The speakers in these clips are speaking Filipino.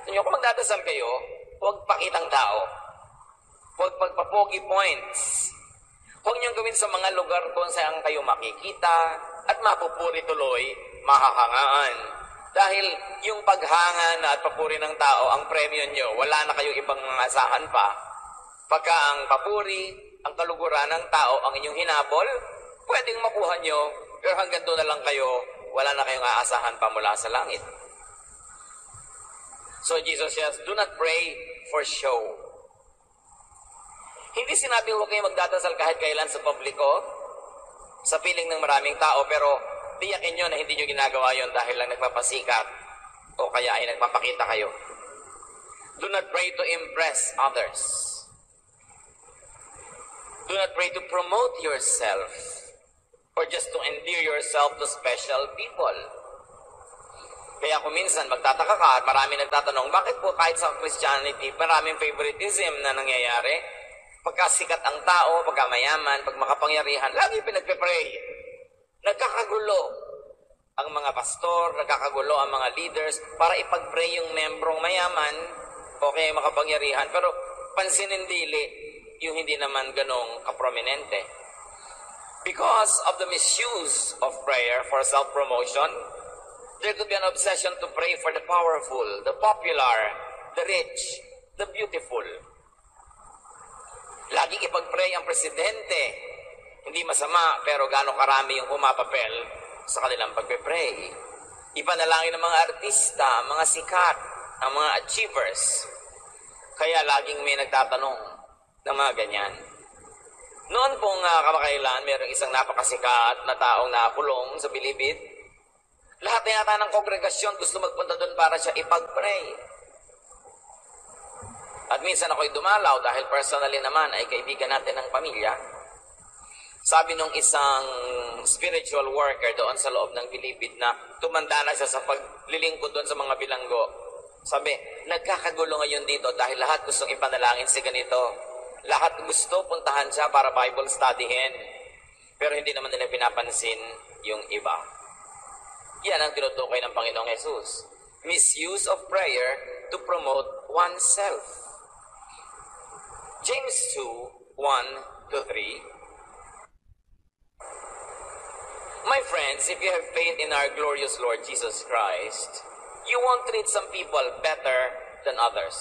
Kung magdadasal kayo, huwag pakitang tao. Huwag pagpapogi points. Huwag niyong gawin sa mga lugar kung saan kayo makikita at mapupuri tuloy, mahahangaan. Dahil yung paghanga na at papuri ng tao, ang premyo niyo, wala na kayong ibang asahan pa. Pagka ang papuri, ang kaluguran ng tao, ang inyong hinabol, pwedeng makuha niyo, pero hanggang doon na lang kayo, wala na kayong aasahan pa mula sa langit. So Jesus says, do not pray for show. Hindi sinabi huwag kayo magdadasal kahit kailan sa publiko, sa piling ng maraming tao, pero tiyakin nyo na hindi nyo ginagawa yon dahil lang nagpapasikat o kaya ay nagpapakita kayo. Do not pray to impress others. Do not pray to promote yourself or just to endear yourself to special people. Kaya kung minsan magtataka ka at marami nagtatanong, bakit po kahit sa Christianity, maraming favoritism na nangyayari? Pagka sikat ang tao, pagka mayaman, pag makapangyarihan, lagi pinagpe-pray. Nagkakagulo ang mga pastor, nagkakagulo ang mga leaders para ipag-pray yung membrong mayaman o kaya makapangyarihan. Pero pansinin dili, yung hindi naman ganong kaprominente. Because of the misuse of prayer for self-promotion, there could be an obsession to pray for the powerful, the popular, the rich, the beautiful. Laging ipag-pray ang presidente. Hindi masama, pero gano'ng karami yung umapapel sa kanilang pagpe-pray. Ipanalangin ng mga artista, mga sikat, ang mga achievers. Kaya laging may nagtatanong ng mga ganyan. Noon pong kamakailan, mayroong isang napakasikat na taong nakulong sa Bilibid. Lahat na yata ng kongregasyon gusto magpunta doon para siya ipag-pray. At minsan ako'y dumalaw dahil personally naman ay kaibigan natin ng pamilya. Sabi nung isang spiritual worker doon sa loob ng Bilibid na tumanda na siya sa paglilingkod doon sa mga bilanggo. Sabi, nagkakagulo ngayon dito dahil lahat gustong ipanalangin si ganito. Lahat gusto puntahan siya para Bible studyhin. Pero hindi naman nila pinapansin yung iba. Yan ang tinutukoy ng Panginoong Jesus. Misuse of prayer to promote oneself. James 2:1-3. My friends, if you have faith in our glorious Lord Jesus Christ, you won't treat some people better than others.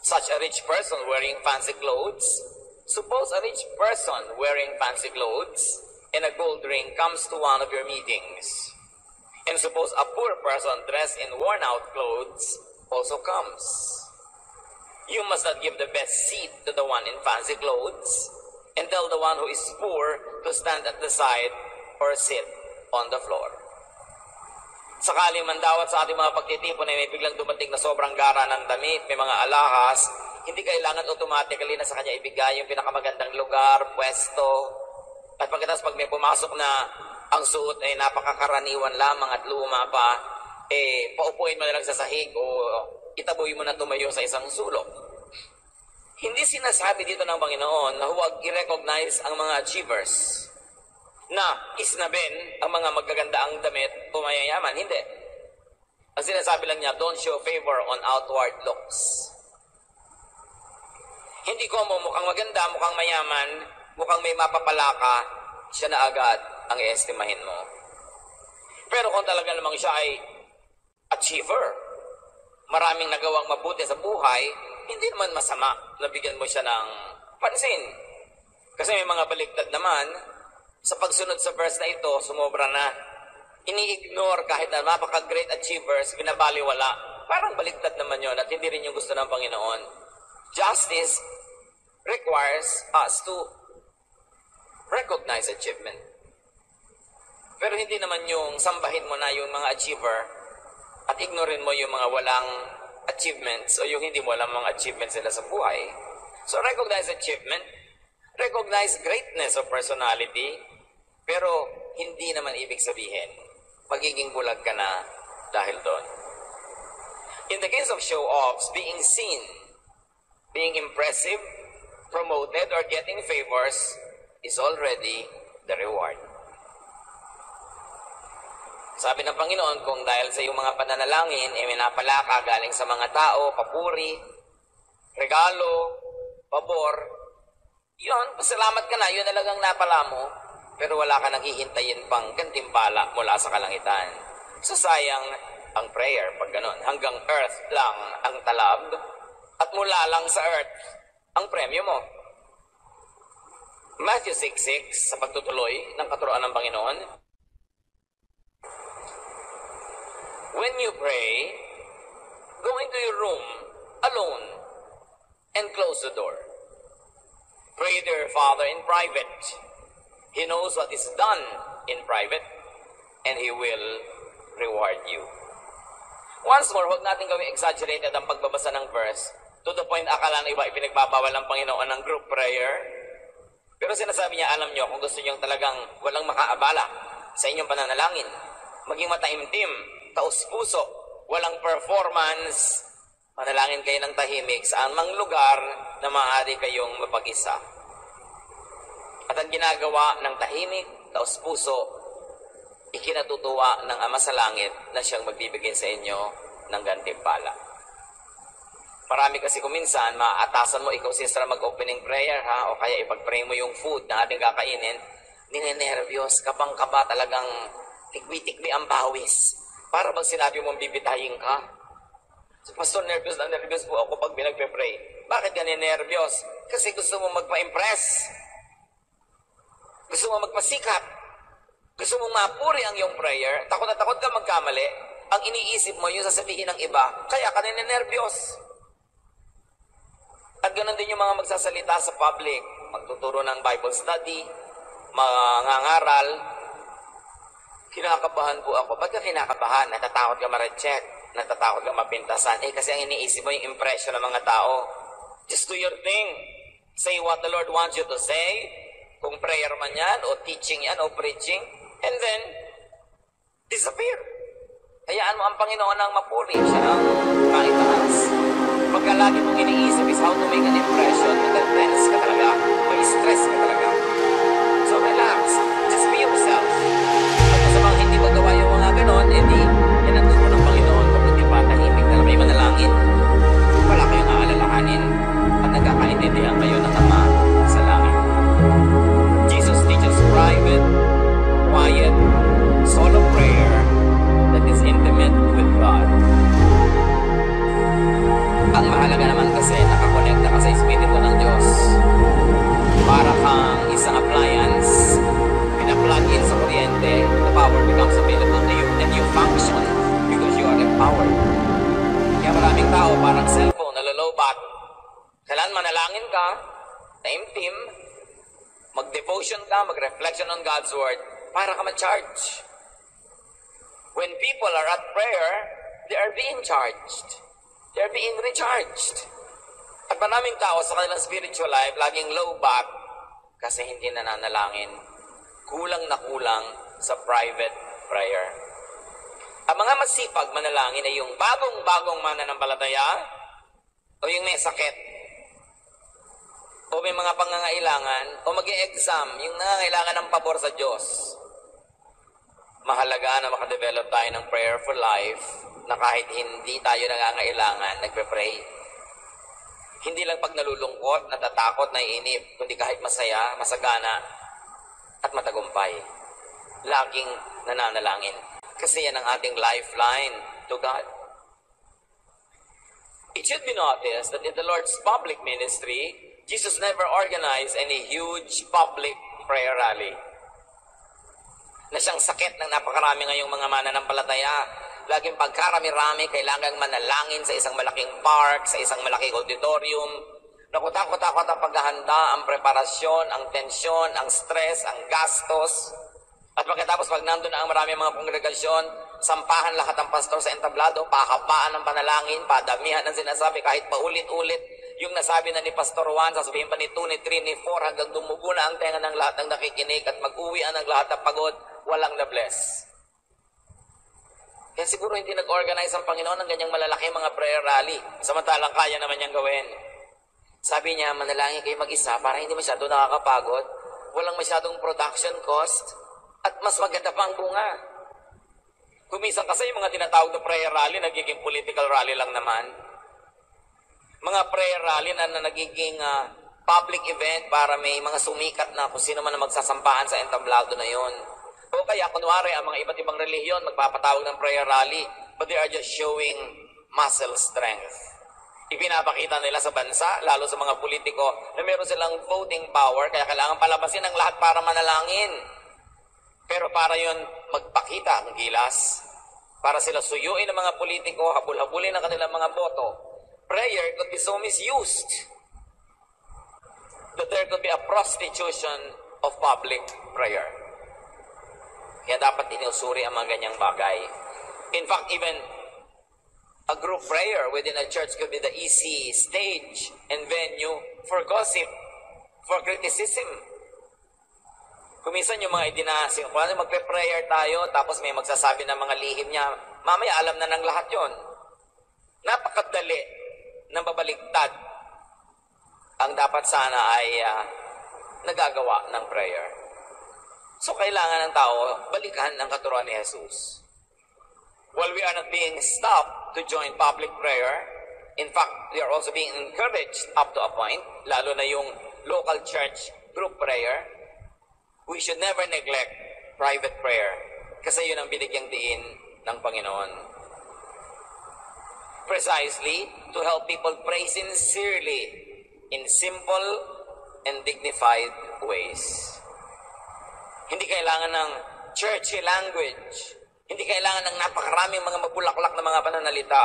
Such a rich person wearing fancy clothes, suppose a rich person wearing fancy clothes and a gold ring comes to one of your meetings. And suppose a poor person dressed in worn-out clothes also comes. You must not give the best seat to the one in fancy clothes and tell the one who is poor to stand at the side or sit on the floor. Sakali man dawat sa ating mga pagtitipon ay may biglang dumating na sobrang gara ng damit, may mga alahas, hindi kailangan automatically na sa kanya ibigay yung pinakamagandang lugar, pwesto. At pagkatapos pag may pumasok na ang suot ay napakakaraniwan lamang at luma pa, paupuin mo na lang sa sahig o itaboy mo na tumayo sa isang sulok. Hindi sinasabi dito ng Panginoon na huwag i-recognize ang mga achievers, na isnabin ang mga magaganda ang damit o mayayaman. Hindi. Ang sinasabi lang niya, don't show favor on outward looks. Hindi ko mo mukhang maganda, mukhang mayaman, mukhang may mapapala ka, siya na agad ang i-estimahin mo. Pero kung talaga namang siya ay achiever, maraming nagawang mabuti sa buhay, hindi naman masama na bigyan mo siya ng pansin. Kasi may mga baliktad naman, sa pagsunod sa verse na ito, sumobra na. Ini-ignore kahit na napaka-great achievers, binabaliwala. Parang baliktad naman yon at hindi rin yung gusto ng Panginoon. Justice requires us to recognize achievement. Pero hindi naman yung sambahin mo na yung mga achiever at ignorin mo yung mga walang achievements o yung hindi mo alam mga achievements nila sa buhay. So recognize achievement, recognize greatness of personality, pero hindi naman ibig sabihin magiging bulag ka na dahil doon. In the case of show-offs, being seen, being impressive, promoted, or getting favors is already the reward. Sabi ng Panginoon, kung dahil sa iyong mga pananalangin, minapala ka galing sa mga tao, papuri, regalo, pabor, yun, pasalamat ka na, yun talagang napala mo, pero wala ka naghihintayin pang gantimpala mula sa kalangitan. So sayang ang prayer pag ganun. Hanggang earth lang ang talab at mula lang sa earth ang premyo mo. Matthew 6:6 sa pagtutuloy ng katuroan ng Panginoon. When you pray, go into your room alone and close the door. Pray to your Father in private. He knows what is done in private and He will reward you. Once more, huwag natin gawing exaggerated ang pagbabasa ng verse to the point akala ng iba ipinagbabawal ng Panginoon ng group prayer. Pero sinasabi niya, alam niyo, kung gusto niyo talagang walang makaabala sa inyong pananalangin, maging mataimtim, taus-puso, walang performance, manalangin kayo ng tahimik sa anumang lugar na maaari kayong mapag-isa. At ang ginagawa ng tahimik, taus-puso, ikinatutuwa ng Ama sa Langit na siyang magbibigay sa inyo ng gantimpala. Marami kasi kuminsan, maaatasan mo, ikaw sister mag-opening prayer, ha? O kaya ipag-pray mo yung food na ating kakainin, ninenervyos, kabang-kaba talagang tikbi-tikbi ang bawis. Para bang sinabi mong bibitayin ka? So, Pastor, nervyos po ako pag pinagpe-pray. Bakit ka ninenervyos? Kasi gusto mo magpa-impress. Gusto mo magpasikat. Gusto mong mapuri ang iyong prayer. Takot na takot ka magkamali. Ang iniisip mo yung sasabihin ng iba, kaya ka ninenervyos. At ganoon din yung mga magsasalita sa public, magtuturo ng Bible study, mangangaral. Kinakabahan po ako. Ba't ka kinakabahan? Natatakot ka ma-reject, natatakot ka mapintasan. Kasi ang iniisip mo yung impression ng mga tao. Just do your thing. Say what the Lord wants you to say. Kung prayer man yan, o teaching yan, o preaching. And then, disappear. Hayaan mo ang Panginoon ang mapuri. Siya ang maitaas. Pagka lagi mong iniisip is how to make an impression, tense ka talaga, may stress ka talaga. So relax, just be yourself. At sa mga hindi magawa yung mga ganon, edi, yan ang gusto ng Panginoon kapag di ba tahimik na may manalangin, wala kayong aalalahanin at nagkakaintindihan kayo ng Ama sa langit. Jesus teaches private, quiet, solo prayer that is intimate with God. Ang mahalaga naman kasi nakakonekta ka sa Espiritu ng Diyos. Para kang isang appliance, pina-plug in sa kuryente, the power becomes available to you and you function because you are empowered. Kaya maraming tao parang cellphone, nalolobat. Kailan manalangin ka, taimtim, mag-devotion ka, mag-reflection on God's Word, para ka ma-charge. When people are at prayer, they are being charged. They're being recharged. At maraming tao sa kanilang spiritual life, laging low back kasi hindi nananalangin. Kulang na kulang sa private prayer. Ang mga masipag manalangin ay yung bagong-bagong mananampalataya o yung may sakit o may mga pangangailangan o mag-e-exam, yung nangangailangan ng pabor sa Diyos. Mahalaga na makadevelop tayo ng prayerful life na kahit hindi tayo nangangailangan, nagpe-pray. Hindi lang pag nalulungkot, natatakot, naiinip, kundi kahit masaya, masagana, at matagumpay. Laging nananalangin. Kasi yan ang ating lifeline to God. It should be noticed that in the Lord's public ministry, Jesus never organized any huge public prayer rally. Na siyang sakit ng napakarami ngayong mga mananampalataya. Laging pagkarami-rami, kailangang manalangin sa isang malaking park, sa isang malaking auditorium. Nakutakot-takot ang paghahanda, ang preparasyon, ang tensyon, ang stress, ang gastos. At pagkatapos, pag nandun na ang marami mga kongregasyon, sampahan lahat ng pastor sa entablado, pakapaan ng panalangin, padamihan ang sinasabi, kahit paulit-ulit. Yung nasabi na ni Pastor Juan, sasabihin pa ni 2, ni 3, ni 4, hanggang dumugo na ang tenga ng lahat ng nakikinig at mag-uwian ng lahat ng pagod, walang na-bless. Kaya siguro hindi nag-organize ang Panginoon ng ganyang malalaki mga prayer rally. Samantalang kaya naman niyang gawin. Sabi niya, manalangin kayo mag-isa para hindi masyado nakakapagod, walang masyadong production cost, at mas maganda pa ang bunga. Kumisan kasi yung mga tinatawag na prayer rally, nagiging political rally lang naman. Mga prayer rally na nagiging public event para may mga sumikat na kung sino man na magsasampahan sa entablado na yon. O kaya, kunwari, ang mga iba't ibang relihiyon magpapatawag ng prayer rally, but they are just showing muscle strength. Ipinapakita nila sa bansa, lalo sa mga politiko, na meron silang voting power, kaya kailangan palabasin ang lahat para manalangin. Pero para yon magpakita ang gilas, para sila suyuin ng mga politiko, habul-habulin ang kanilang mga boto, prayer could be so misused that there could be a prostitution of public prayer. Kaya dapat inusuri ang mga ganyang bagay. In fact, even a group prayer within a church could be the easy stage and venue for gossip, for criticism. Kumisan yung mga idinasing, kung ano magpe-prayer tayo, tapos may magsasabi ng mga lihim niya, mamaya alam na ng lahat yon. Napakadali ng babaligtad. Ang dapat sana ay nagagawa ng prayer. So, kailangan ng tao balikan ang katuruan ni Jesus. While we are not being stopped to join public prayer, in fact, we are also being encouraged up to a point, lalo na yung local church group prayer, we should never neglect private prayer kasi yun ang binigyang diin ng Panginoon. Precisely to help people pray sincerely in simple and dignified ways. Hindi kailangan ng churchy language. Hindi kailangan ng napakaraming mga mabulaklak na mga pananalita.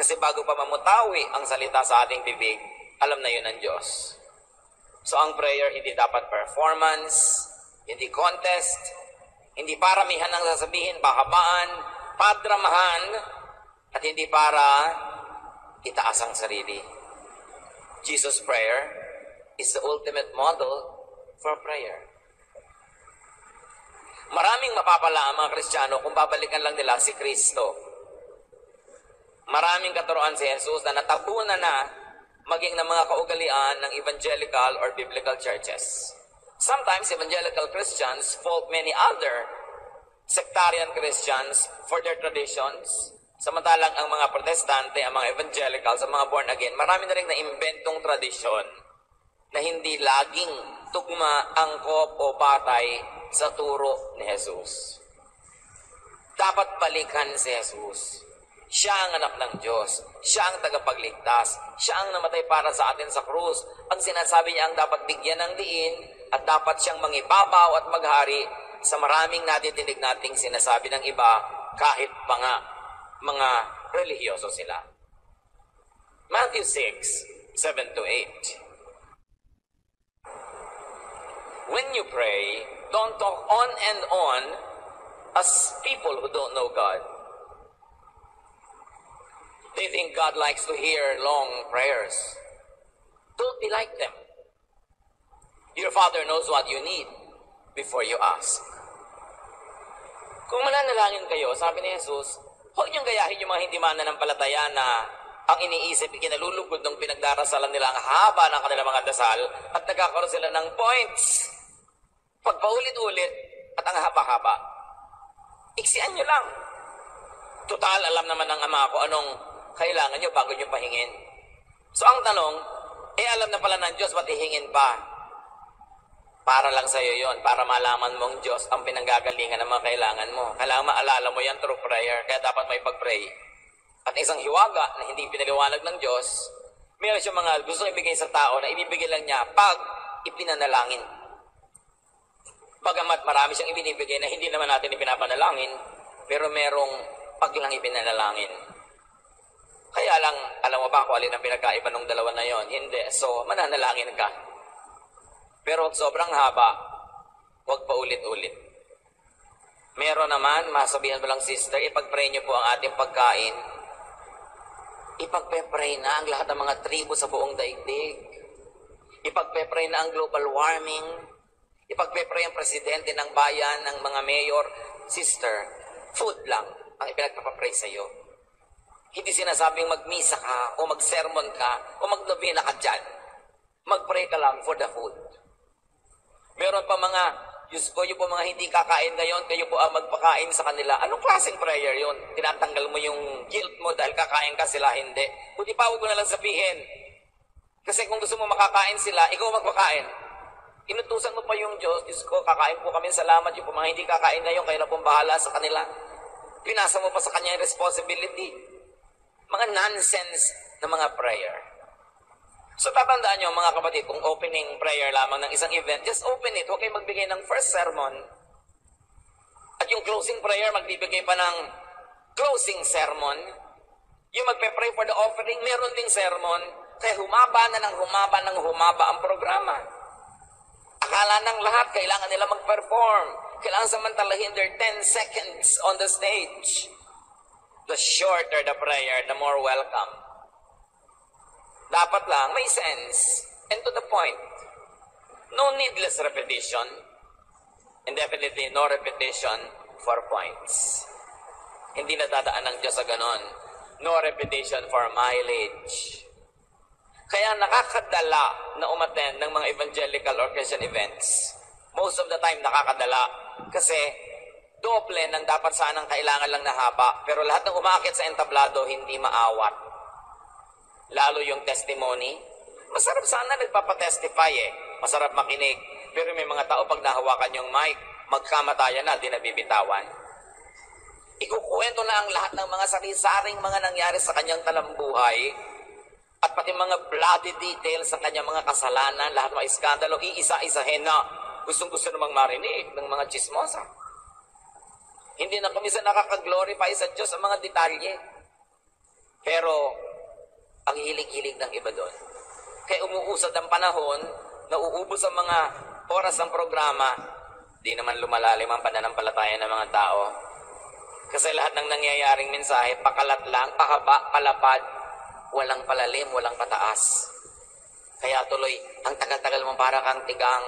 Kasi bago pa mamutawi ang salita sa ating bibig, alam na yun ng Diyos. So ang prayer hindi dapat performance, hindi contest, hindi paramihan ang sasabihin, pahabaan, padramahan, at hindi para itaas ang sarili. Jesus' prayer is the ultimate model for prayer. Maraming mapapala ang mga Kristiyano kung babalikan lang nila si Kristo. Maraming katuruan si Jesus na natabunan na maging ng mga kaugalian ng evangelical or biblical churches. Sometimes evangelical Christians fault many other sectarian Christians for their traditions. Samantalang ang mga protestante, ang mga evangelical, sa mga born again, marami na rin na-inventong tradisyon na hindi laging tugma, angkop o batay sa turo ni Jesus. Dapat balikan si Jesus. Siya ang anak ng Diyos. Siya ang tagapagligtas. Siya ang namatay para sa atin sa krus. Ang sinasabi niya ang dapat bigyan ng diin at dapat siyang mangibabaw at maghari sa maraming nadidinig nating sinasabi ng iba kahit pa nga mga relihiyoso sila. Matthew 6:7-8. When you pray, don't talk on and on as people who don't know God. They think God likes to hear long prayers. Don't be like them. Your Father knows what you need before you ask. Kung mananalangin kayo, sabi ni Jesus, huwag niyong gayahin yung mga hindi mananampalataya na ang iniisip, ikinalulugod ng pinagdarasalan nila ang haba ng kanilang mga dasal at nagkakaroon sila ng points. Pagpaulit-ulit at ang haba-haba. Iksian nyo lang. Total, alam naman ng Ama ko anong kailangan nyo bago nyo pahingin. So ang tanong, alam na pala ng Diyos, ba't ihingin pa? Para lang sa'yo yon, para malaman mong Diyos ang pinanggagalingan ng mga kailangan mo. Kailangan maalala mo yan through prayer, kaya dapat may pag-pray. At isang hiwaga na hindi pinaliwanag ng Diyos, mayroon siyang mga gusto ibigay sa tao na ibibigay lang niya pag ipinanalangin. Bagamat marami siyang ibinibigay na hindi naman natin ipinapanalangin, pero merong pag lang ipinanalangin. Kaya lang, alam mo ba kung alin ang pinagkaiba ng dalawa na yon? Hindi. So, mananalangin ka. Pero huwag sobrang haba, huwag pa ulit-ulit. Meron naman, masabihan mo lang, sister, ipag-pray niyo po ang ating pagkain. Ipag-pray na ang lahat ng mga tribo sa buong daigdig. Ipag-pray na ang global warming. Ipag-pray ang presidente ng bayan, ng mga mayor. Sister, food lang ang ipinagpapapray sa iyo. Hindi sinasabing magmisa ka, o mag-sermon ka, o mag-novena ka dyan. Mag-pray ka lang for the food. Meron pa mga Diyos ko, yung po mga hindi kakain ngayon, kayo po ang magpakain sa kanila. Anong klaseng prayer yun? Tinatanggal mo yung guilt mo dahil kakain ka, sila hindi. Kundi pa, huwag mo na lang sabihin. Kasi kung gusto mo makakain sila, ikaw magpakain. Inutusan mo pa yung Diyos, Diyos ko, kakain po kami, salamat. Yung po mga hindi kakain ngayon, kayo na pong bahala sa kanila. Pinasa mo pa sa kanya yung responsibility. Mga nonsense na mga prayer. So tatandaan nyo mga kapatid, kung opening prayer lamang ng isang event, just open it. Huwag kayo magbigay ng first sermon. At yung closing prayer, magbibigay pa ng closing sermon. Yung magpe-pray for the offering, meron ding sermon. Kaya humaba na ng humaba ang programa. Akala ng lahat, kailangan nila mag-perform. Kailangan samantalahin their 10 seconds on the stage. The shorter the prayer, the more welcome. Dapat lang may sense and to the point. No needless repetition. And definitely no repetition for points. Hindi nadadaan ng Diyos sa ganon. No repetition for mileage. Kaya nakakadala na umattend ng mga evangelical or Christian events. Most of the time nakakadala. Kasi doble ng dapat sanang kailangan lang na haba. Pero lahat ng umakit sa entablado hindi maawat. Lalo yung testimony. Masarap sana nagpapatestify Masarap makinig. Pero may mga tao pag nahawakan yung mic, magkamatayan na, di nabibitawan. Ikukwento na ang lahat ng mga sari-saring mga nangyari sa kanyang talambuhay at pati mga bloody details sa kanyang mga kasalanan, lahat ng mga iskandalo, iisa-isahin na gustong-gusto namang marinig ng mga chismosa. Hindi na kumisa nakaka-glorify sa Diyos ang mga detalye. Pero ang hilig-hilig ng iba doon. Kaya umuusad ang panahon, nauubos ang mga oras ng programa, di naman lumalalim ang pananampalataya ng mga tao. Kasi lahat ng nangyayaring mensahe, pakalat lang, pahaba, palapad, walang palalim, walang pataas. Kaya tuloy, ang tagal-tagal mo para kang tigang.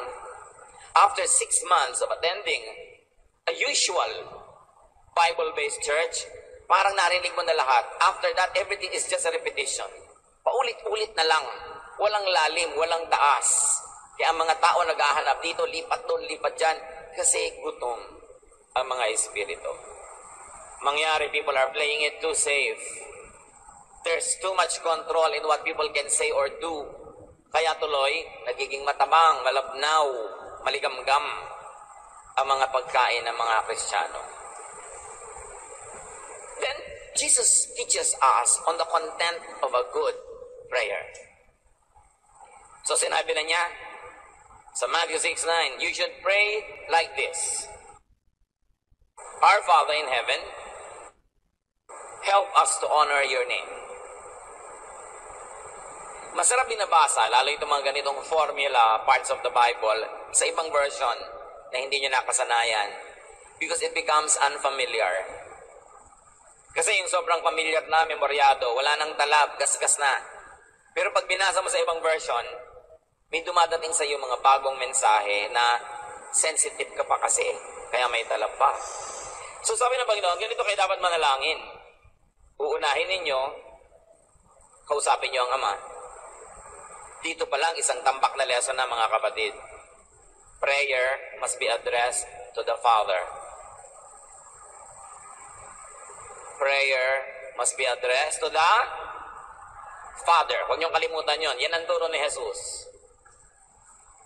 After 6 months of attending a usual Bible-based church, parang narinig mo na lahat. After that, everything is just a repetition. Paulit-ulit na lang. Walang lalim, walang taas. Kaya ang mga tao naghahanap dito, lipat doon, lipat dyan. Kasi gutom ang mga espiritu. Mangyari, people are playing it too safe. There's too much control in what people can say or do. Kaya tuloy, nagiging matabang, malabnaw, maligamgam ang mga pagkain ng mga Kristiyano. Then, Jesus teaches us on the content of a good prayer. So sinabi na niya sa Matthew 6:9, you should pray like this. Our Father in heaven, help us to honor your name. Masarap binabasa, lalo itong mga ganitong formula, parts of the Bible, sa ibang version na hindi nyo nakasanayan because it becomes unfamiliar. Kasi yung sobrang familiar na, memoryado, wala nang talab, gasgas na. Pero pag binasa mo sa ibang version, may dumadating sa iyo mga bagong mensahe na sensitive ka pa kasi, kaya may talab pa. So sabi ng Panginoon, ganito kayo dapat manalangin. Uunahin ninyo, kausapin nyo ang Ama. Dito pa lang isang tambak na lesson na mga kapatid. Prayer must be addressed to the Father. Prayer must be addressed to the Father. Huwag niyong kalimutan yon. Yan ang turo ni Jesus.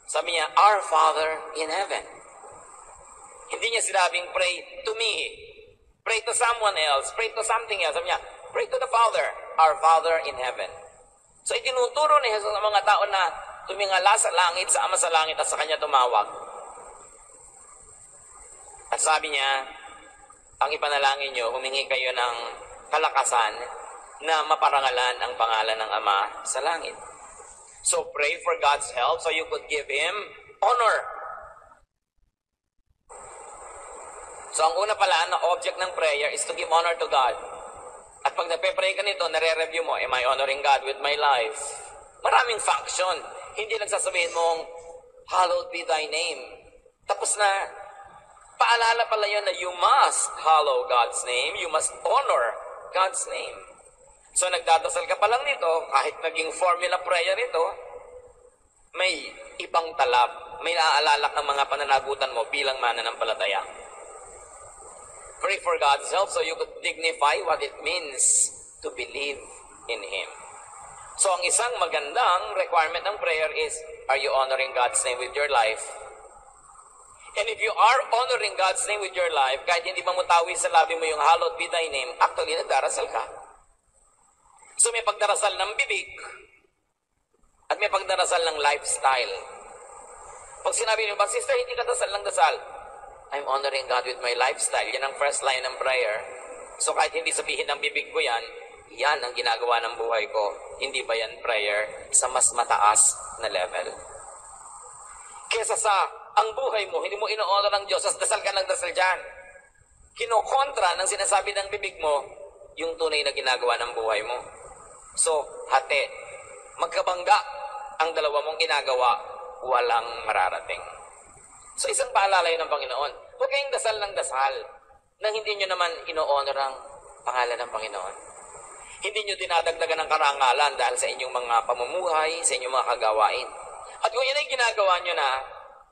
Sabi niya, Our Father in heaven. Hindi niya sinabing, pray to me. Pray to someone else. Pray to something else. Sabi niya, pray to the Father. Our Father in heaven. So itinuturo ni Jesus sa mga tao na tumingala sa langit, sa Ama sa langit at sa Kanya tumawag. At sabi niya, ang ipanalangin niyo, humingi kayo ng kalakasan na maparangalan ang pangalan ng Ama sa langit. So pray for God's help so you could give Him honor. So ang una pala na object ng prayer is to give honor to God. At pag nagpe-pray ka nito, nare-review mo, am I honoring God with my life? Maraming function. Hindi lang sasabihin mong, hallowed be thy name. Tapos na, paalala pala yun na you must hallow God's name, you must honor God's name. So nagdadasal ka pa lang nito, kahit naging formula prayer ito, may ibang talab may naaalala kang mga pananagutan mo bilang mananampalataya. Pray for God's help so you could dignify what it means to believe in Him. So ang isang magandang requirement ng prayer is, are you honoring God's name with your life? And if you are honoring God's name with your life, kahit hindi mo mutawi sa labi mo yung hallowed be thy name, actually nagdarasal ka. So may pagdarasal ng bibig at may pagdarasal ng lifestyle. Pag sinabi niyo, but sister, hindi ka dasal ng dasal. I'm honoring God with my lifestyle. Yan ang first line ng prayer. So kahit hindi sabihin ng bibig ko yan, yan ang ginagawa ng buhay ko. Hindi ba yan prayer sa mas mataas na level? Kesa sa ang buhay mo, hindi mo ino-honor ng Diyos, as dasal ka ng dasal dyan. Kinokontra ng sinasabi ng bibig mo, yung tunay na ginagawa ng buhay mo. So, hati. Magkabangga ang dalawa mong ginagawa, walang mararating. So, isang paalala yun ng Panginoon. Huwag kayong dasal ng dasal nang hindi nyo naman ino-honor ang pangalan ng Panginoon. Hindi nyo dinadagdagan ng karangalan dahil sa inyong mga pamumuhay, sa inyong mga kagawain. At kung yan ay ginagawa nyo na,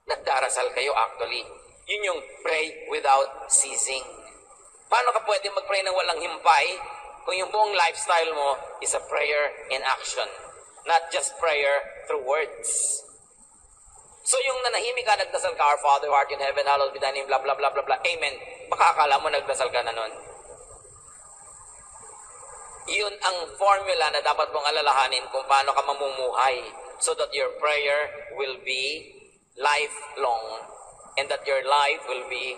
nagdarasal kayo actually. Yun yung pray without ceasing. Paano ka pwede mag-pray ng walang himpay kung yung buong lifestyle mo is a prayer in action, not just prayer through words? So yung nanahimik ka, nagdasal ka, Our Father who art in heaven, hallowed be thy name, blah, blah, blah, blah, blah, amen. Baka akala mo nagdasal ka na nun. Yun ang formula na dapat mong alalahanin kung paano ka mamumuhay so that your prayer will be lifelong and that your life will be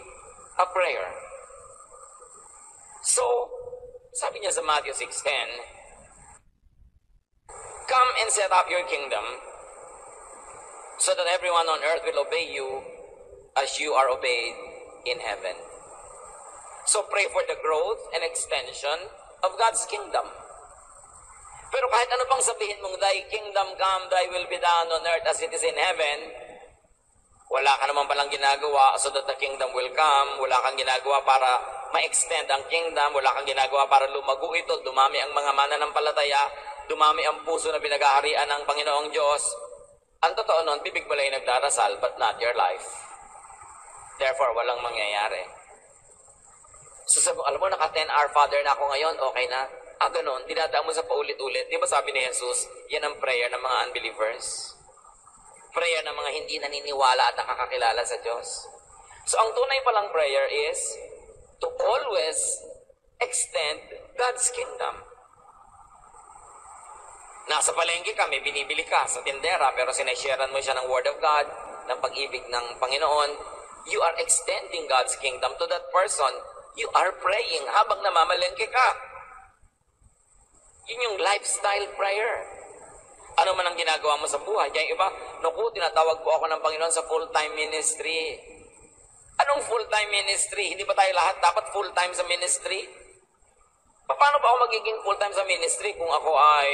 a prayer. So, sabi niya sa Matthew 6:10, come and set up your kingdom so that everyone on earth will obey you as you are obeyed in heaven. So pray for the growth and extension of God's kingdom. Pero kahit ano pang sabihin mong, thy kingdom come, thy will be done on earth as it is in heaven, wala ka naman palang ginagawa so that the kingdom will come, wala kang ginagawa para ma-extend ang kingdom, wala kang ginagawa para lumago ito, dumami ang mga mananampalataya, dumami ang puso na pinag-aharian ng Panginoong Diyos. Ang totoo nun, bibig mo lang yung nagdarasal, but not your life. Therefore, walang mangyayari. So sabi, alam mo, naka-10 Our Father na ako ngayon, okay na. Ganun, dinadaan mo sa paulit-ulit. Di ba sabi ni Jesus, yan ang prayer ng mga unbelievers? Prayer ng mga hindi naniniwala at nakakakilala sa Diyos. So ang tunay palang prayer is to always extend God's kingdom. Nasa palengke ka, may binibili ka sa tindera, pero sinesharean mo siya ng Word of God, ng pag-ibig ng Panginoon. You are extending God's kingdom to that person. You are praying habang namamalengke ka. Yun yung lifestyle prayer. Ano man ang ginagawa mo sa buhay. Kaya iba, naku, tinatawag po ako ng Panginoon sa full-time ministry. Anong full-time ministry? Hindi ba tayo lahat dapat full-time sa ministry? Paano ba ako magiging full-time sa ministry kung ako ay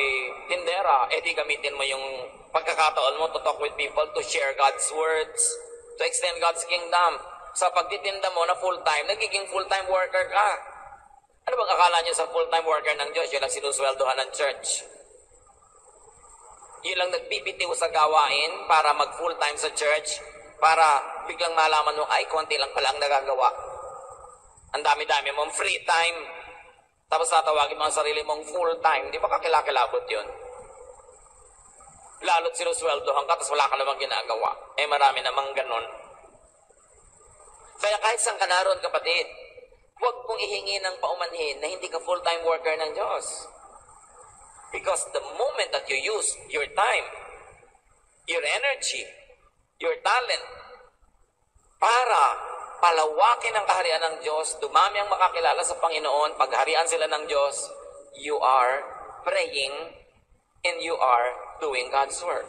tindera? Eh di gamitin mo yung pagkakataon mo to talk with people, to share God's words, to extend God's kingdom. Sa pagtitinda mo na full-time, nagiging full-time worker ka. Ano bang akala nyo sa full-time worker ng Diyos? Yun lang sinusweldohan ng church. Yun lang nagbibitiw sa gawain para mag-full-time sa church, para biglang malaman mo, ay, konti lang pala ang nagagawa. Ang dami-dami mong free time. Tapos tatawagin mo ang sarili mong full-time. Di ba kakilakilabot yun? Lalo't sinusweldohan ka, tapos wala ka namang ginagawa. Eh, marami namang ganon. Kaya kahit saan ka naroon, kapatid, huwag mong ihingi ng paumanhin na hindi ka full-time worker ng Diyos. Because the moment that you use your time, your energy, your talent, para palawakin ang kaharian ng Diyos, dumami ang makakilala sa Panginoon, pagharian sila ng Diyos, you are praying and you are doing God's work.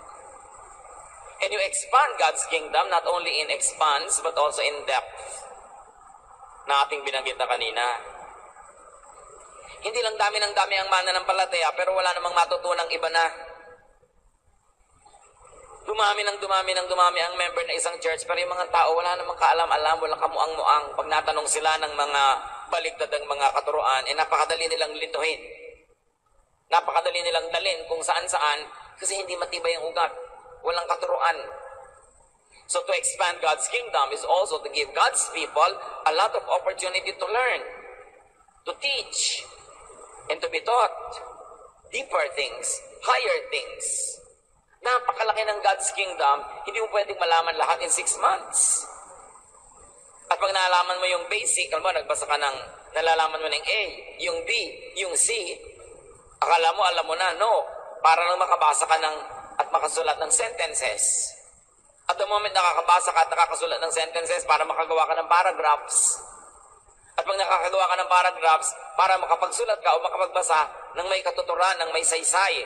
And you expand God's kingdom not only in expanse but also in depth na ating binanggit na kanina. Hindi lang dami ng dami ang mananampalataya pero wala namang matutunang iba na. Dumami ang member na isang church pero yung mga tao wala namang kaalam-alam, wala kamuang-muang. Pag natanong sila ng mga baligtadang mga katuruan, napakadali nilang lituhin. Napakadali nilang dalhin kung saan-saan kasi hindi matibay ang ugat. Walang katuruan. So to expand God's kingdom is also to give God's people a lot of opportunity to learn, to teach, and to be taught deeper things, higher things. Napakalaki ng God's kingdom, hindi mo pwedeng malaman lahat in 6 months. At pag nalaman mo yung basic, alam mo, nagbasa ka ng, nalalaman mo ng A, yung B, yung C, akala mo, alam mo na, no. Para lang makabasa ka ng, at makasulat ng sentences. At the moment nakakabasa ka at nakakasulat ng sentences para makagawa ka ng paragraphs. At pag nakakagawa ka ng paragraphs, para makapagsulat ka o makapagbasa ng may katuturan, ng may saysay.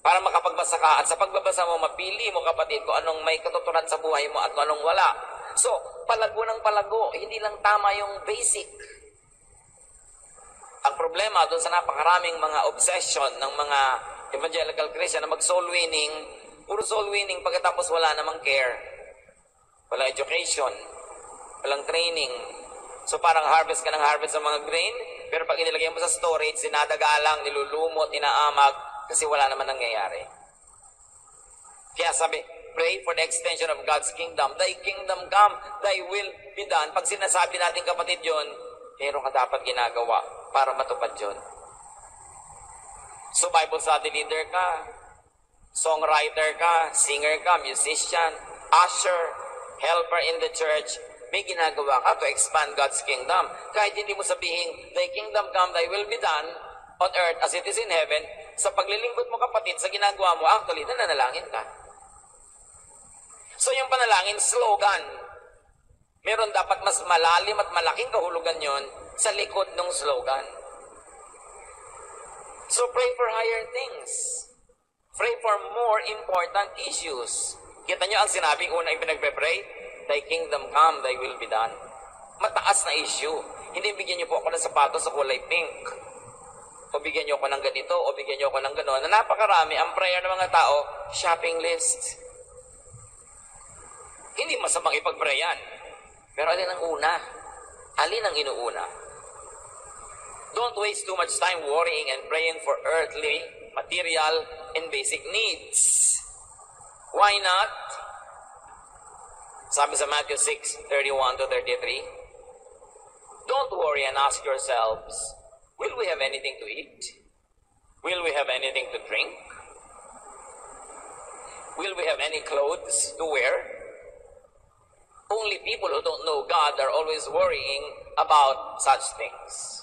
Para makapagbasa ka at sa pagbabasa mo, mapili mo kapatid kung anong may katuturan sa buhay mo at kung anong wala. So, palago ng palago, hindi lang tama yung basic. Ang problema doon sa napakaraming mga obsession ng mga evangelical Christian na mag-soul winning, puro soul winning pagkatapos wala namang care. Walang education, walang training. So parang harvest ka ng harvest ng mga grain, pero pag inilagay mo sa storage, sinadagalang, nilulumot, inaamag, kasi wala naman nangyayari. Kaya sabi, pray for the extension of God's kingdom. Thy kingdom come, thy will be done. Pag sinasabi natin kapatid yun, meron ka dapat ginagawa para matupad yun. So Bible study leader ka, songwriter ka, singer ka, musician, usher, helper in the church, may ginagawa ka to expand God's kingdom. Kahit hindi mo sabihin, thy kingdom come, thy will be done on earth as it is in heaven, sa paglilingkod mo kapatid, sa ginagawa mo, actually, nananalangin ka. So yung panalangin, slogan. Meron dapat mas malalim at malaking kahulugan yon sa likod ng slogan. So pray for higher things. Pray for more important issues. Kita nyo ang sinabing unang pinagpe-pray? Thy kingdom come, thy will be done. Mataas na issue. Hindi bigyan nyo po ako ng sapatos sa kulay pink. O bigyan nyo ako ng ganito, o bigyan nyo ako ng gano'n. Na napakarami, ang prayer ng mga tao, shopping list. Hindi masamang ipag-pray yan. Pero alin ang una? Alin ang inuuna? Don't waste too much time worrying and praying for earthly, material, and basic needs. Why not? Sabi sa Matthew 6:31-33, don't worry and ask yourselves, will we have anything to eat? Will we have anything to drink? Will we have any clothes to wear? Only people who don't know God are always worrying about such things.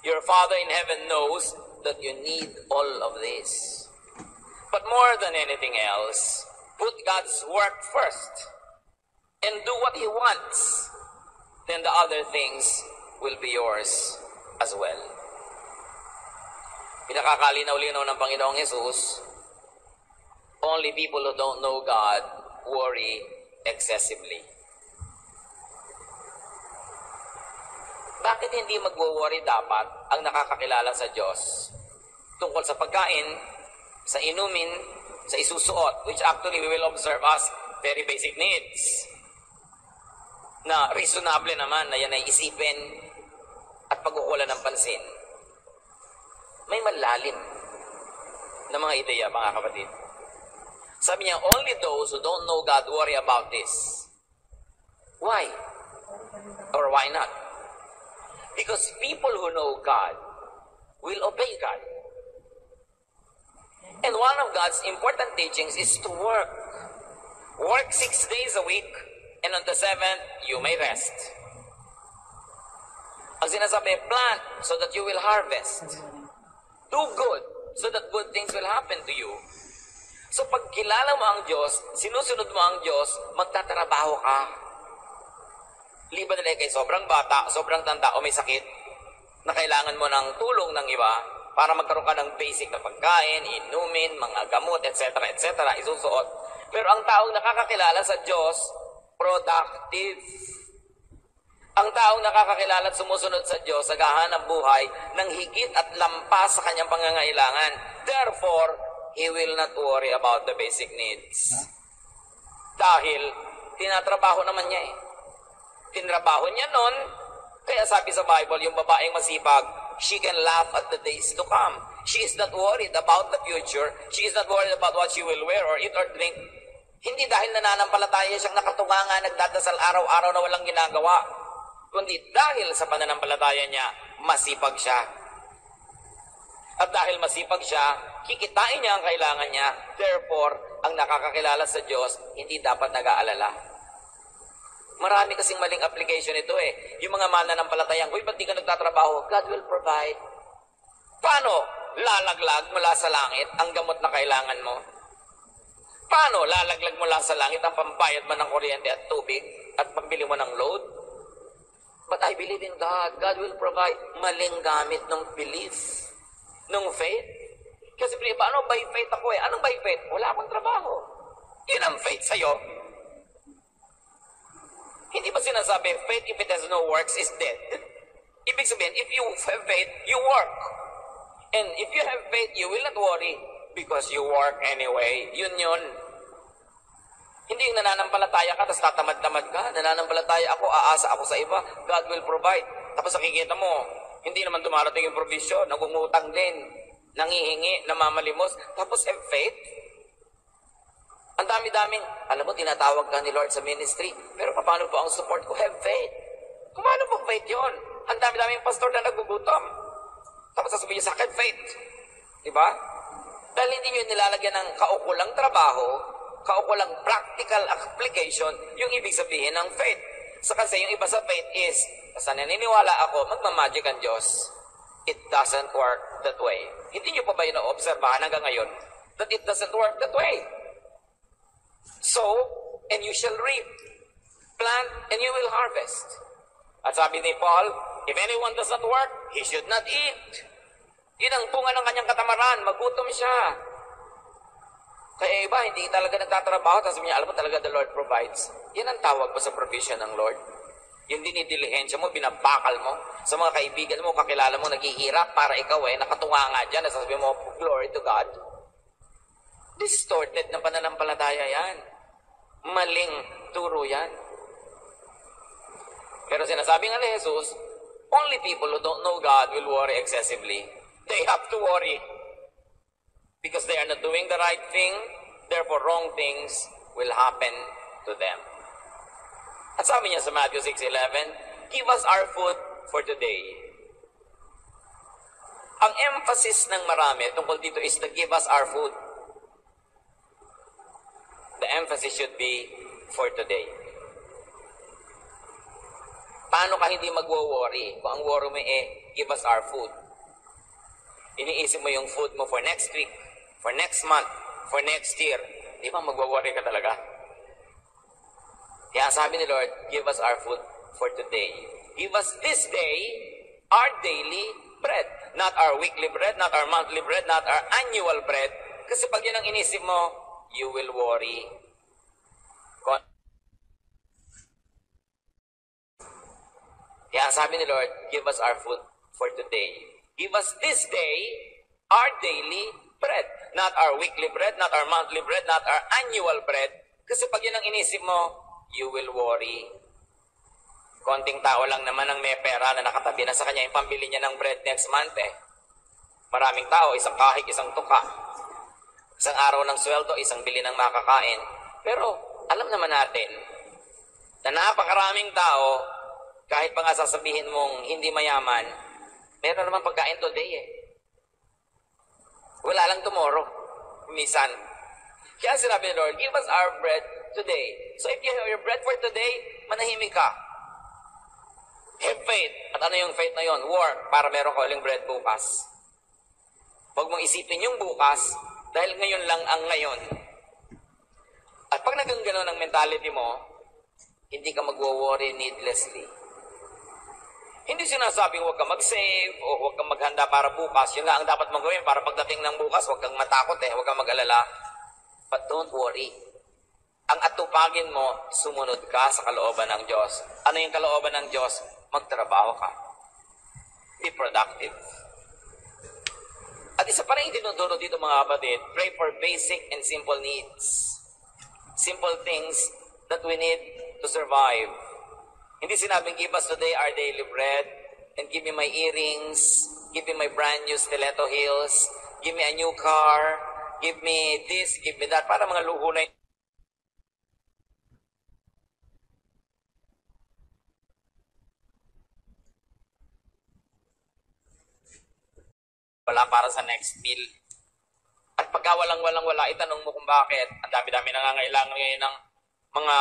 Your Father in heaven knows that you need all of this. But more than anything else, put God's work first and do what He wants. Then the other things will be yours as well. Pinakakalinaw-linaw ng Panginoong Jesus, only people who don't know God worry excessively. Bakit hindi magwo-worry dapat ang nakakakilala sa Diyos tungkol sa pagkain, sa inumin, sa isusuot, which actually we will observe as very basic needs, na reasonable naman na yan ay isipin at pagkukulan ng pansin. May malalim na mga ideya, mga kapatid. Sabi niya, only those who don't know God worry about this. Why? Or why not? Because people who know God will obey God. And one of God's important teachings is to work. Work 6 days a week, and on the 7th, you may rest. Ang sinasabi, plant so that you will harvest. Do good so that good things will happen to you. So pag kilala mo ang Diyos, sinusunod mo ang Diyos, magtatrabaho ka. Liban nila kay sobrang bata, sobrang tanda o may sakit na kailangan mo ng tulong ng iba para magkaroon ka ng basic na pagkain, inumin, mga gamot, etc., etc., isusuot. Pero ang taong nakakakilala sa Diyos, productive. Ang taong nakakakilala at sumusunod sa Diyos, naghahanap buhay ng higit at lampas sa kanyang pangangailangan. Therefore, he will not worry about the basic needs. Dahil, tinatrabaho naman niya eh. Tinrabaho niya nun, kaya sabi sa Bible, yung babaeng masipag, she can laugh at the days to come. She is not worried about the future. She is not worried about what she will wear or eat or drink. Hindi dahil nananampalataya siyang nakatunganga, nagdadasal araw-araw na walang ginagawa, kundi dahil sa pananampalataya niya, masipag siya. At dahil masipag siya, kikitain niya ang kailangan niya. Therefore, ang nakakakilala sa Diyos, hindi dapat nag-aalala. Marami kasing maling application ito eh. Yung mga mananampalatayang, uy, ba't di ka nagtatrabaho? God will provide. Paano lalaglag mula sa langit ang gamot na kailangan mo? Paano lalaglag mula sa langit ang pambayad mo ng kuryente at tubig at pambili mo ng load? But I believe in God. God will provide. Maling gamit ng belief, ng faith. Kasi paano by faith ako eh? Anong by faith? Wala akong trabaho. Yun ang faith sa'yo. Hindi ba sinasabi, faith if it has no works is dead? Ibig sabihin, if you have faith, you work. And if you have faith, you will not worry because you work anyway. Yun yun. Hindi yung nananampalataya ka, tapos tatamad-tamad ka. Nananampalataya ako, aasa ako sa iba. God will provide. Tapos nakikita mo, hindi naman dumarating yung provision. Nagungutang din. Nangihingi, namamalimos. Tapos have faith. Ang dami-daming, alam mo, tinatawag ka ni Lord sa ministry. Pero paano po ang support ko? Have faith. Paano po faith yun? Ang dami-daming pastor na nagugutom. Tapos sasabihin niyo sa akin, faith. Diba? Dahil hindi nyo nilalagyan ng kaukulang trabaho, kaukulang practical application, yung ibig sabihin ng faith. So kasi yung iba sa faith is, basta naniniwala ako, magmamagic ang Diyos. It doesn't work that way. Hindi nyo pa ba yun na-obserbahan hanggang ngayon? That it doesn't work that way. So, and you shall reap. Plant, and you will harvest. At sabi ni Paul, if anyone does not work, he should not eat. Yun ang bunga ng kanyang katamaran, magutom siya. Kaya iba, hindi talaga nagtatrabaho, tapos sabi niya, alam mo talaga the Lord provides. Yan ang tawag mo sa provision ng Lord. Yung dinidilihensya mo, binabakal mo. Sa mga kaibigan mo, kakilala mo, naghihirap para ikaw nakatunga nga dyan, nasasabi mo, glory to God. Distorted na pananampalataya yan. Maling turo yan. Pero sinasabi nga ni Jesus, only people who don't know God will worry excessively. They have to worry. Because they are not doing the right thing, therefore wrong things will happen to them. At sabi niya sa Matthew 6:11, give us our food for today. Ang emphasis ng marami tungkol dito is to give us our food. The emphasis should be for today. Paano ka hindi magwo-worry kung ang worry mo give us our food? Iniisip mo yung food mo for next week, for next month, for next year. Di ba magwo-worry ka talaga? Kaya sabi ni Lord, give us our food for today. Give us this day our daily bread. Not our weekly bread, not our monthly bread, not our annual bread. Kasi pag yun ang inisip mo, you will worry. Kaya sabi ni Lord, give us our food for today. Give us this day our daily bread. Not our weekly bread, not our monthly bread, not our annual bread. Kasi pag yun ang inisip mo, you will worry. Konting tao lang naman ang may pera na nakatabi na sa kanya yung pambili niya ng bread next month Maraming tao, isang kahig, isang tuka. Isang araw ng sweldo, isang bili ng makakain. Pero alam naman natin na napakaraming tao, kahit pa nga sasabihin mong hindi mayaman, meron naman pagkain today Wala lang tomorrow. Minsan. Kaya sinabi ni Lord, give us our bread today. So if you have your bread for today, manahimik ka. Have faith. At ano yung faith na yon? Work para meron ka uling bread bukas. Huwag mong isipin yung bukas dahil ngayon lang ang ngayon. At pag naging gano'n ang mentality mo, hindi ka magwo-worry needlessly. Hindi sinasabing huwag ka mag-save o huwag kang maghanda para bukas. Yun lang ang dapat mong gawin para pagdating ng bukas, huwag kang matakot huwag kang mag-alala. But don't worry. Ang atupagin mo, sumunod ka sa kalooban ng Diyos. Ano yung kalooban ng Diyos? Magtrabaho ka. Be productive. At isa pa rin tinuturo dito mga kapatid, pray for basic and simple needs. Simple things that we need to survive. Hindi sinabing, give us today our daily bread, and give me my earrings, give me my brand new stiletto heels, give me a new car, give me this, give me that. Para mga luho na wala para sa next meal. At pagka wala, itanong mo kung bakit. Ang dami-dami nangangailangan ngayon ng mga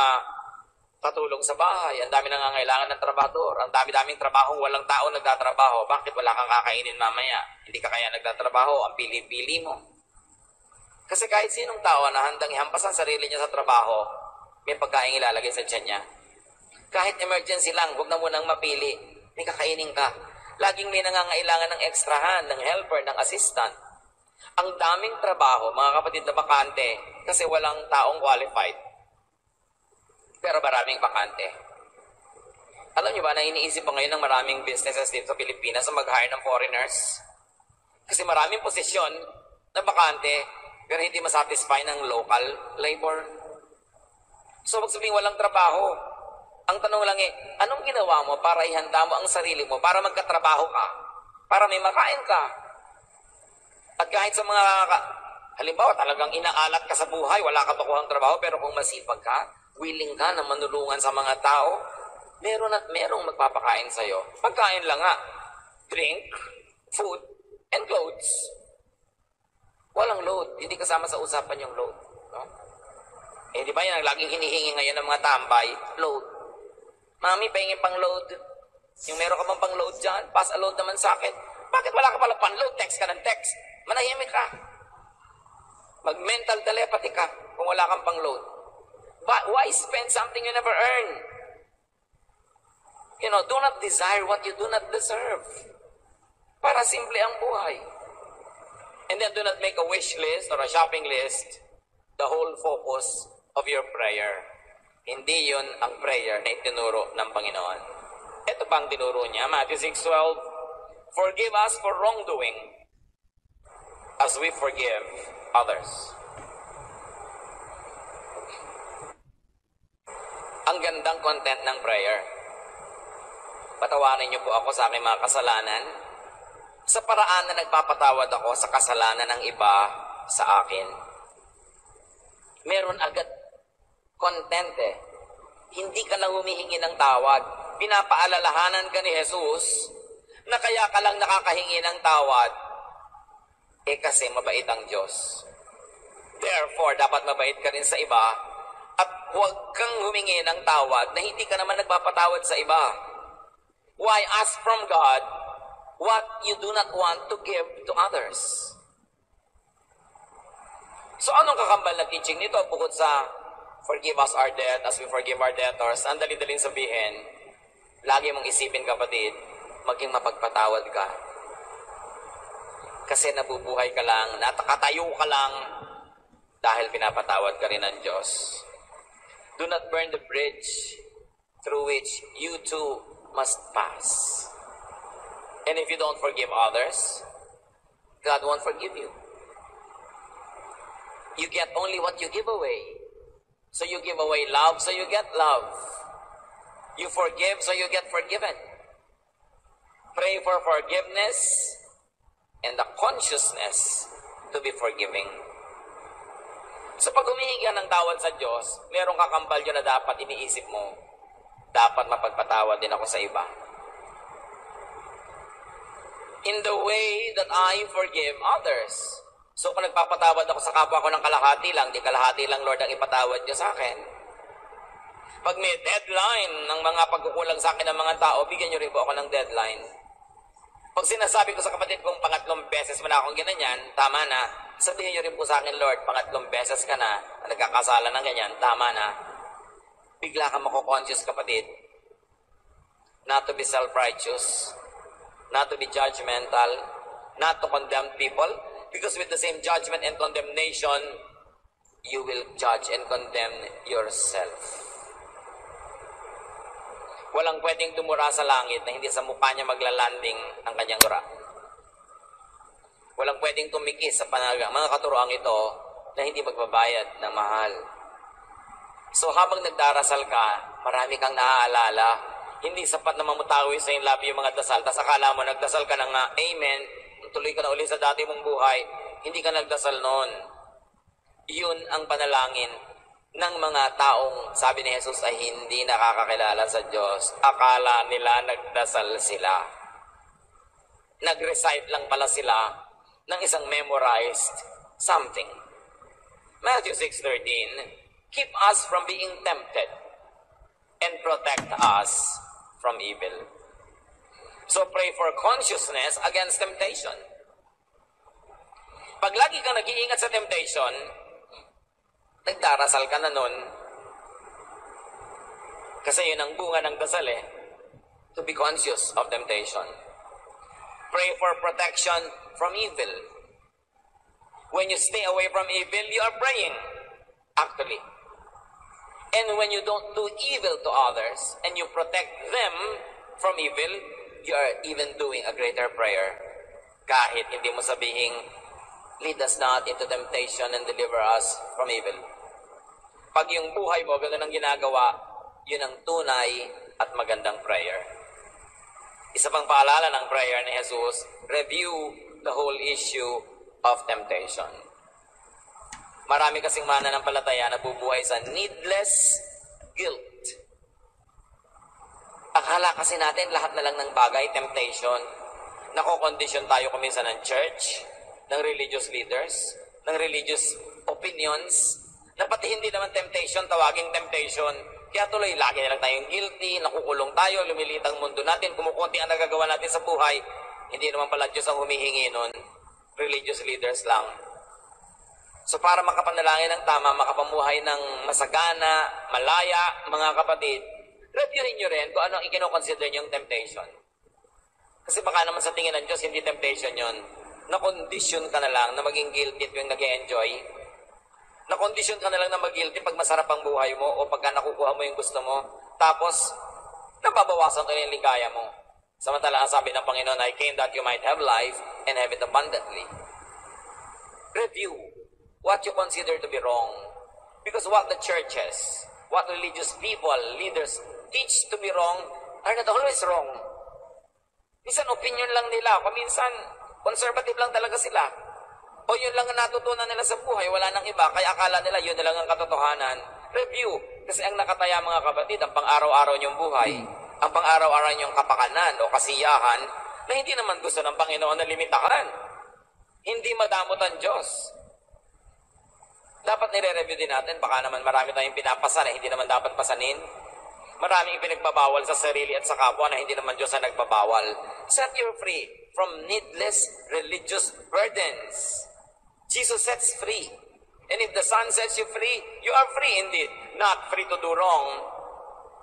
katulong sa bahay. Ang dami nangangailangan ng trabahador. Ang dami-daming trabahong walang tao nagtatrabaho. Bakit wala kang kakainin mamaya? Hindi ka kaya nagtatrabaho. Ang pili-pili mo. Kasi kahit sinong tao na handang ihampas ang sarili niya sa trabaho, may pagkain ilalagay sa tiyan niya. Kahit emergency lang, huwag na munang mapili. May kakainin ka. Laging may nangangailangan ng extra hand, ng helper, ng assistant. Ang daming trabaho, mga kapatid na bakante, kasi walang taong qualified. Pero maraming bakante. Alam niyo ba na iniisip pa ngayon ng maraming businesses dito sa Pilipinas na mag-hire ng foreigners? Kasi maraming posisyon na bakante, pero hindi masatisfy ng local labor. So, magsabing walang trabaho. Ang tanong lang anong ginawa mo para ihanda mo ang sarili mo para magkatrabaho ka? Para may makain ka? At kahit sa mga, halimbawa talagang inaalat ka sa buhay, wala ka makuhang trabaho, pero kung masipag ka, willing ka na manulungan sa mga tao, meron at merong magpapakain sa'yo. Pagkain lang nga. Drink, food, and clothes. Walang load. Hindi kasama sa usapan yung load. No? Eh, di ba yan ang laging hinihingi ngayon ng mga tambay? Load. Mami, pahingin pang load. Yung meron ka bang pang load dyan, pass a load naman sa akin. Bakit wala ka pala pang load? Text ka ng text. Manahimik ka. Mag-mental telepathy ka kung wala kang pang load. Why spend something you never earn? You know, do not desire what you do not deserve. Para simple ang buhay. And then do not make a wish list or a shopping list the whole focus of your prayer. Hindi yun ang prayer na itinuro ng Panginoon. Ito pang tinuro niya, Matthew 6:12, forgive us for wrongdoing as we forgive others. Ang gandang content ng prayer. Patawarin niyo po ako sa aking mga kasalanan sa paraan na nagpapatawad ako sa kasalanan ng iba sa akin. Meron agad content Hindi ka lang humihingi ng tawad. Pinapaalalahanan ka ni Jesus na kaya ka lang nakakahingi ng tawad kasi mabait ang Diyos. Therefore, dapat mabait ka rin sa iba at huwag kang humingi ng tawad na hindi ka naman nagpapatawad sa iba. Why ask from God what you do not want to give to others? So anong kakambal na teaching nito bukod sa forgive us our debt as we forgive our debtors? Ang dali-daling sabihin, lagi mong isipin kapatid, maging mapagpatawad ka. Kasi nabubuhay ka lang, natakatayo ka lang dahil pinapatawad ka rin ng Diyos. Do not burn the bridge through which you too must pass. And if you don't forgive others, God won't forgive you. You get only what you give away. So you give away love, so you get love. You forgive, so you get forgiven. Pray for forgiveness and the consciousness to be forgiving. So pag humihingi ka ng tawad sa Diyos, merong kakambal yun na dapat iniisip mo. Dapat mapagpatawad din ako sa iba. In the way that I forgive others. So kung nagpapatawad ako sa kapwa ko ng kalahati lang, di kalahati lang Lord ang ipatawad niyo sa akin. Pag may deadline ng mga pagkukulang sa akin ng mga tao, bigyan niyo rin po ako ng deadline. Pag sinasabi ko sa kapatid kong pangatlong beses mo na akong ginanyan, tama na. Sabihin niyo rin po sa akin, Lord, pangatlong beses ka na, nagkakasala ng ganyan, tama na. Bigla ka mako-conscious kapatid. Not to be self-righteous, not to be judgmental, not to condemn people, because with the same judgment and condemnation, you will judge and condemn yourself. Walang pwedeng tumura sa langit na hindi sa mukha niya maglalanding ang kanyang ura. Walang pwedeng tumikis sa mga katuroang ito na hindi magbabayad ng mahal. So habang nagdarasal ka, marami kang naaalala. Hindi sapat na mamutawi sa iyong labi yung mga dasal. Tas akala mo, nagdasal ka na nga, amen, tuloy ka na uli sa dati mong buhay. Hindi ka nagdasal noon. Yun ang panalangin ng mga taong, sabi ni Jesus, ay hindi nakakakilala sa Diyos. Akala nila nagdasal sila. Nag-recite lang pala sila ng isang memorized something. Matthew 6:13, keep us from being tempted and protect us from evil. So pray for consciousness against temptation. Pag lagi kang nag-iingat sa temptation, nagdarasal ka na nun. Kasi yun ang bunga ng dasal to be conscious of temptation. Pray for protection from evil. When you stay away from evil, you are praying, actually. And when you don't do evil to others, and you protect them from evil, you are even doing a greater prayer. Kahit hindi mo sabihing, lead us not into temptation and deliver us from evil. Pag yung buhay mo, gano'n ang ginagawa, yun ang tunay at magandang prayer. Isa pang paalala ng prayer ni Jesus, review the whole issue of temptation. Marami kasing mananampalataya na bubuhay sa needless guilt. Akala kasi natin lahat na lang ng bagay, temptation. Nakokondisyon tayo kuminsan ng church, ng religious leaders, ng religious opinions, na pati hindi naman temptation, tawaging temptation. Kaya tuloy, lagi na lang tayong guilty, nakukulong tayo, lumilit ang mundo natin, kumukunti ang nagagawa natin sa buhay. Hindi naman pala Diyos ang humihingi nun. Religious leaders lang. So para makapanalangin ng tama, makapamuhay ng masagana, malaya, mga kapatid, reviewin nyo rin kung ano ang ikinoconsider nyo yung temptation. Kasi baka naman sa tingin ng Diyos, hindi temptation yon. Na-condition ka na lang na maging guilty at yung nag-e-enjoy. Na-condition ka na lang na mag-guilty pag masarap ang buhay mo o pagka nakukuha mo yung gusto mo. Tapos, nababawasan ko yung ligaya mo. Samantala, ang sabi ng Panginoon, I came that you might have life and have it abundantly. Review what you consider to be wrong. Because what the churches, what religious people, leaders teach to be wrong are not always wrong. Minsan opinion lang nila, paminsan conservative lang talaga sila. O yun lang ang natutunan nila sa buhay, wala nang iba, kaya akala nila yun na lang ang katotohanan. Review, kasi ang nakataya mga kapatid, ang pang-araw-araw niyong buhay, ang pang-araw-araw niyong kapakanan o kasiyahan, na hindi naman gusto ng Panginoon na limitahan. Hindi madamot ang Diyos. Dapat nire-review din natin, baka naman marami tayong pinapasa na hindi naman dapat pasanin. Maraming ipinagbabawal sa sarili at sa kapwa na hindi naman Diyos ang nagbabawal. Set you free from needless religious burdens. Jesus sets free. And if the Son sets you free, you are free indeed. Not free to do wrong,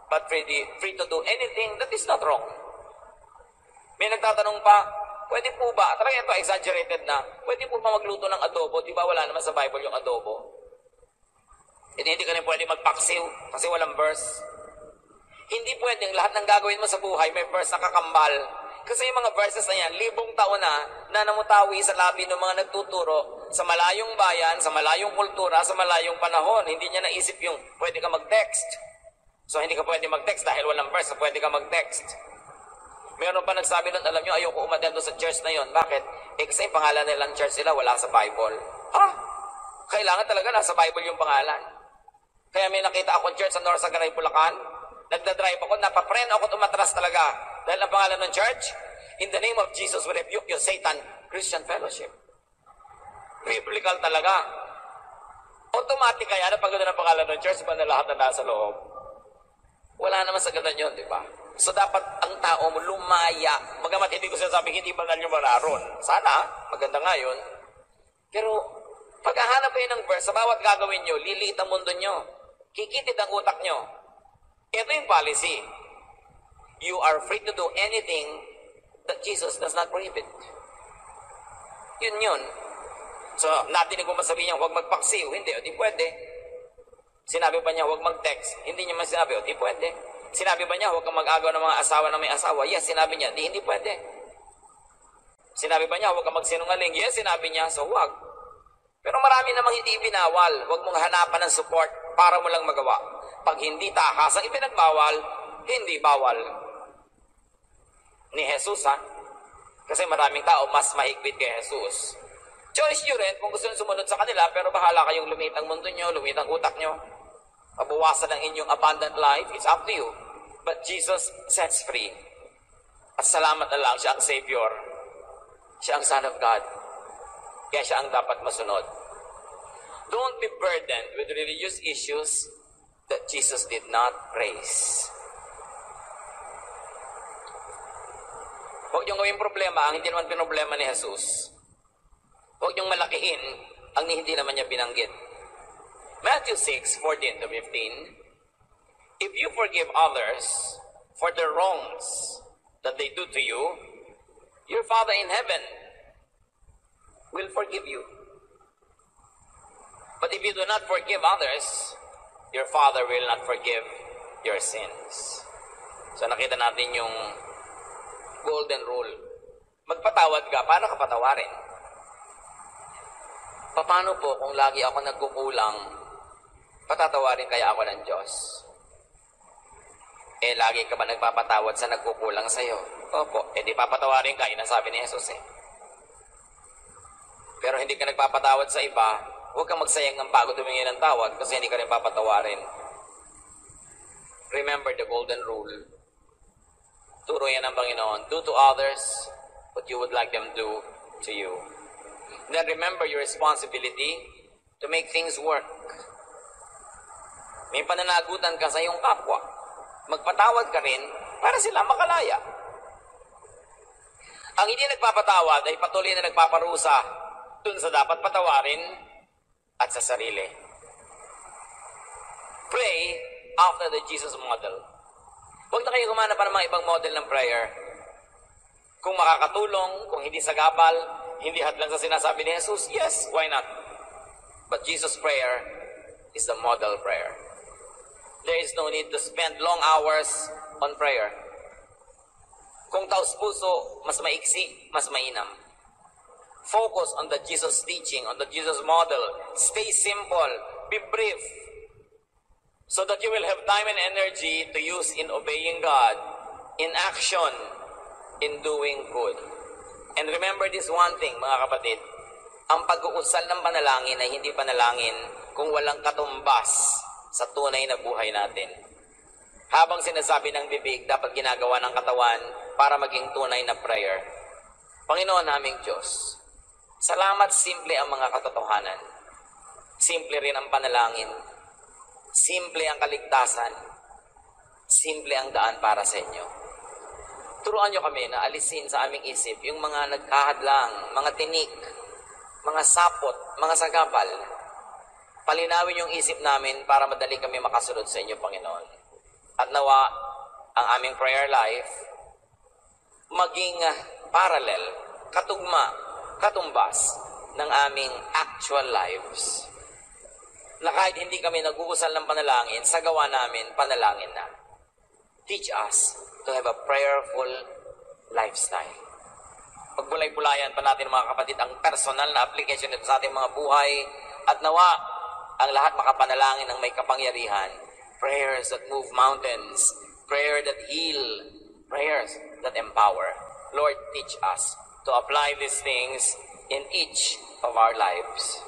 but free to do anything that is not wrong. May nagtatanong pa, pwede po ba, talaga ito exaggerated na, pwede po ba magluto ng adobo? Di ba wala naman sa Bible yung adobo? Hindi ka rin pwede magpaksiw kasi walang verse. Hindi pwedeng lahat ng gagawin mo sa buhay may verse na kakambal. Kasi yung mga verses na yan, libong taon na namutawi sa labi ng mga nagtuturo sa malayong bayan, sa malayong kultura, sa malayong panahon. Hindi niya naisip yung pwede ka mag-text. So hindi ka pwede mag-text dahil walang verse na pwede ka mag-text. Meron pa nagsabi nun, alam nyo, ayoko umattend sa church na yon. Bakit? Kasi yung pangalan nilang church nila wala sa Bible. Kailangan talaga nasa Bible yung pangalan. Kaya may nakita akong church sa North Sagaray, Bulacan. Nagdadrive ako, napapreno ako tumatras talaga. Dahil ang pangalan ng church, in the name of Jesus, we rebuke you, Satan, Christian Fellowship. Biblical talaga. Automatic kaya na pag gano'n ang pangalan ng church, ba na lahat na nasa loob? Wala naman sa gano'n yun, di ba? So dapat ang tao mo lumaya. Magamat hindi ko sinasabing hindi banal yung mararon. Sana, maganda nga yun. Pero, paghahanap kayo ng verse, sa bawat gagawin nyo, lilit ang mundo nyo. Kikitid ang utak nyo. Ito yung policy. You are free to do anything that Jesus does not prohibit. Yun yun. So, natin kung masabihin niya, huwag magpaksiw. Hindi, o di pwede. Sinabi pa niya, huwag mag-text. Hindi niya man sinabi, o di pwede. Sinabi ba niya, huwag kang mag-agaw ng mga asawa na may asawa? Yes, sinabi niya, hindi pwede. Sinabi ba niya, huwag kang magsinungaling? Yes, sinabi niya, so huwag. Pero marami namang hindi ibinawal. Huwag mong hanapan ng support para mo lang magawa. Pag hindi takas ang ipinagbawal, hindi bawal. Ni Jesus, Kasi maraming tao mas mahigpit kay Jesus. Choice nyo rin kung gusto nyo sumunod sa kanila, pero bahala kayong lumit ang mundo nyo, lumit ang utak nyo. Mabawasan ang inyong abundant life, it's up to you. But Jesus sets free. At salamat na lang, siya ang Savior. Siya ang Son of God. Kaya siya ang dapat masunod. Don't be burdened with religious issues that Jesus did not raise. Huwag niyong gawing problema ang hindi naman pinoblema ni Jesus. Huwag niyong malakihin ang hindi naman niya binanggit. Matthew 6:14 to 15. If you forgive others for the wrongs that they do to you, your Father in heaven will forgive you. But if you do not forgive others, your Father will not forgive your sins. So nakita natin yung golden rule. Magpatawad ka, paano ka patawarin? Paano po kung lagi ako nagkukulang, patatawarin kaya ako ng Diyos? Lagi ka ba nagpapatawad sa nagkukulang sa'yo? Opo, di papatawarin ka, inasabi ni Jesus Pero hindi ka nagpapatawad sa iba, huwag kang magsayang ng pagod humingi ng tawad kasi hindi ka rin papatawarin. Remember the golden rule. Turo yan ng Panginoon. Do to others what you would like them do to you. Then remember your responsibility to make things work. May pananagutan ka sa iyong kapwa. Magpatawad ka rin para sila makalaya. Ang hindi nagpapatawad ay patuloy na nagpaparusa dun sa dapat patawarin at sa sarili. Pray after the Jesus model. Huwag na kayo humanap pa ng mga ibang model ng prayer. Kung makakatulong, kung hindi sagabal, hindi hadlang sa sinasabi ni Jesus, yes, why not? But Jesus' prayer is the model prayer. There is no need to spend long hours on prayer. Kung taos puso, mas maiksi, mas mainam. Focus on the Jesus teaching, on the Jesus model. Stay simple, be brief, so that you will have time and energy to use in obeying God, in action, in doing good. And remember this one thing, mga kapatid, ang pag-uusal ng panalangin ay hindi panalangin kung walang katumbas sa tunay na buhay natin. Habang sinasabi ng bibig, dapat ginagawa ng katawan para maging tunay na prayer. Panginoon naming Diyos, salamat simple ang mga katotohanan. Simple rin ang panalangin. Simple ang kaligtasan. Simple ang daan para sa inyo. Turuan nyo kami na alisin sa aming isip yung mga nagkahadlang, mga tinik, mga sapot, mga sagabal. Palinawin yung isip namin para madali kami makasunod sa inyo, Panginoon. At nawa ang aming prayer life maging parallel, katugma, katumbas ng aming actual lives. Na kahit hindi kami nag-uusal ng panalangin, sa gawa namin, panalangin na. Teach us to have a prayerful lifestyle. Pagbulay-bulayan pa natin mga kapatid ang personal na application nito sa ating mga buhay at nawa ang lahat makapanalangin ng may kapangyarihan. Prayers that move mountains, prayer that heal, prayers that empower. Lord, teach us to apply these things in each of our lives.